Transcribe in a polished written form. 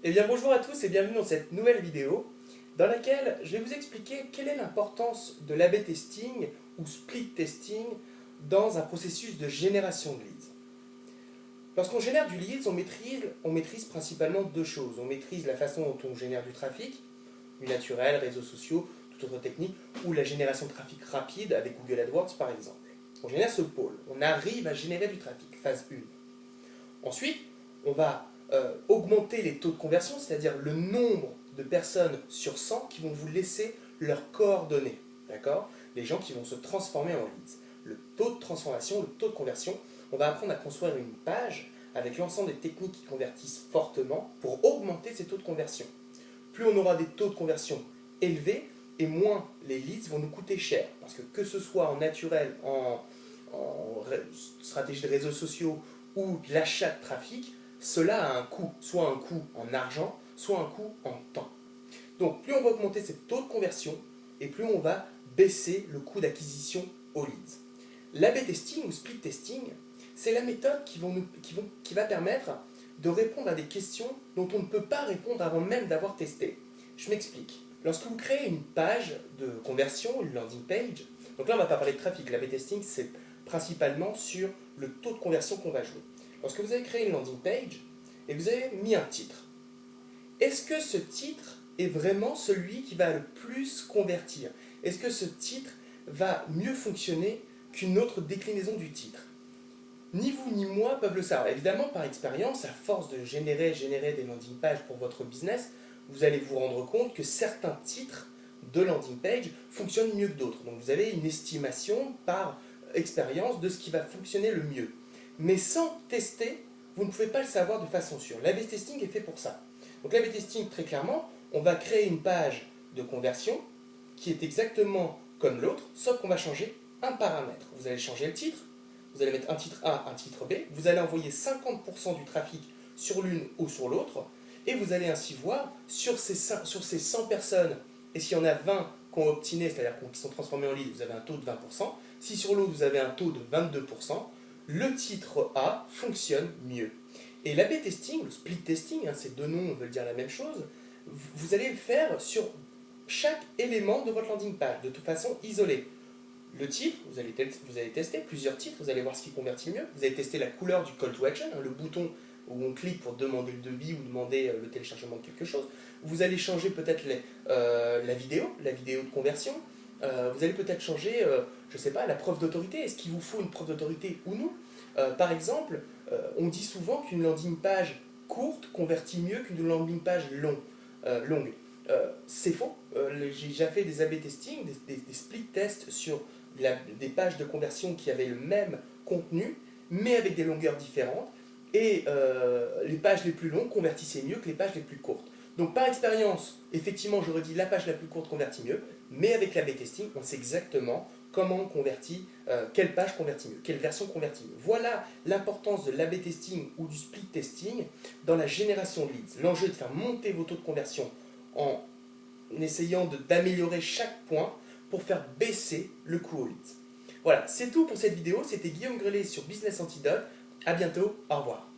Eh bien bonjour à tous et bienvenue dans cette nouvelle vidéo dans laquelle je vais vous expliquer quelle est l'importance de l'A/B testing ou split testing dans un processus de génération de leads. Lorsqu'on génère du leads, on maîtrise principalement deux choses. On maîtrise la façon dont on génère du trafic, du naturel, réseaux sociaux, toute autre technique, ou la génération de trafic rapide avec Google AdWords par exemple. On génère ce pôle, on arrive à générer du trafic, phase 1. Ensuite, on va augmenter les taux de conversion, c'est-à-dire le nombre de personnes sur 100 qui vont vous laisser leurs coordonnées. D'accord ? Les gens qui vont se transformer en leads. Le taux de transformation, le taux de conversion, on va apprendre à construire une page avec l'ensemble des techniques qui convertissent fortement pour augmenter ces taux de conversion. Plus on aura des taux de conversion élevés, et moins les leads vont nous coûter cher. Parce que ce soit en naturel, en stratégie de réseaux sociaux ou de l'achat de trafic, cela a un coût, soit un coût en argent, soit un coût en temps. Donc plus on va augmenter ces taux de conversion, et plus on va baisser le coût d'acquisition aux leads. L'A/B testing ou split testing, c'est la méthode qui va permettre de répondre à des questions dont on ne peut pas répondre avant même d'avoir testé. Je m'explique. Lorsque vous créez une page de conversion, une landing page, donc là on ne va pas parler de trafic, l'A/B testing c'est principalement sur le taux de conversion qu'on va jouer. Lorsque vous avez créé une landing page et vous avez mis un titre, est-ce que ce titre est vraiment celui qui va le plus convertir? Est-ce que ce titre va mieux fonctionner qu'une autre déclinaison du titre? Ni vous ni moi peuvent le savoir. Évidemment, par expérience, à force de générer des landing pages pour votre business, vous allez vous rendre compte que certains titres de landing page fonctionnent mieux que d'autres. Donc vous avez une estimation par expérience de ce qui va fonctionner le mieux. Mais sans tester, vous ne pouvez pas le savoir de façon sûre. L'A/B testing est fait pour ça. Donc l'A/B testing, très clairement, on va créer une page de conversion qui est exactement comme l'autre, sauf qu'on va changer un paramètre. Vous allez changer le titre, vous allez mettre un titre A, un titre B, vous allez envoyer 50% du trafic sur l'une ou sur l'autre, et vous allez ainsi voir sur ces 100 personnes, et s'il y en a 20 qui ont optiné, c'est-à-dire qui sont transformés en lead, vous avez un taux de 20%, si sur l'autre vous avez un taux de 22%, le titre A fonctionne mieux. Et l'A/B testing, le split testing, ces deux noms veulent dire la même chose, vous allez le faire sur chaque élément de votre landing page, de toute façon isolée. Le titre, vous allez tester plusieurs titres, vous allez voir ce qui convertit mieux. Vous allez tester la couleur du call to action, le bouton où on clique pour demander le devis ou demander le téléchargement de quelque chose. Vous allez changer peut-être la vidéo de conversion. Vous allez peut-être changer, je ne sais pas, la preuve d'autorité. Est-ce qu'il vous faut une preuve d'autorité ou non? Par exemple, on dit souvent qu'une landing page courte convertit mieux qu'une landing page longue. C'est faux. J'ai déjà fait des A/B testing, des split tests sur des pages de conversion qui avaient le même contenu, mais avec des longueurs différentes. Et les pages les plus longues convertissaient mieux que les pages les plus courtes. Donc par expérience, effectivement, j'aurais dit la page la plus courte convertit mieux, mais avec l'A/B testing, on sait exactement comment on convertit, quelle page convertit mieux, quelle version convertit mieux. Voilà l'importance de l'A/B testing ou du split testing dans la génération de leads. L'enjeu est de faire monter vos taux de conversion en essayant d'améliorer chaque point pour faire baisser le coût aux leads. Voilà, c'est tout pour cette vidéo. C'était Guillaume Grelet sur Business Antidote. À bientôt, au revoir.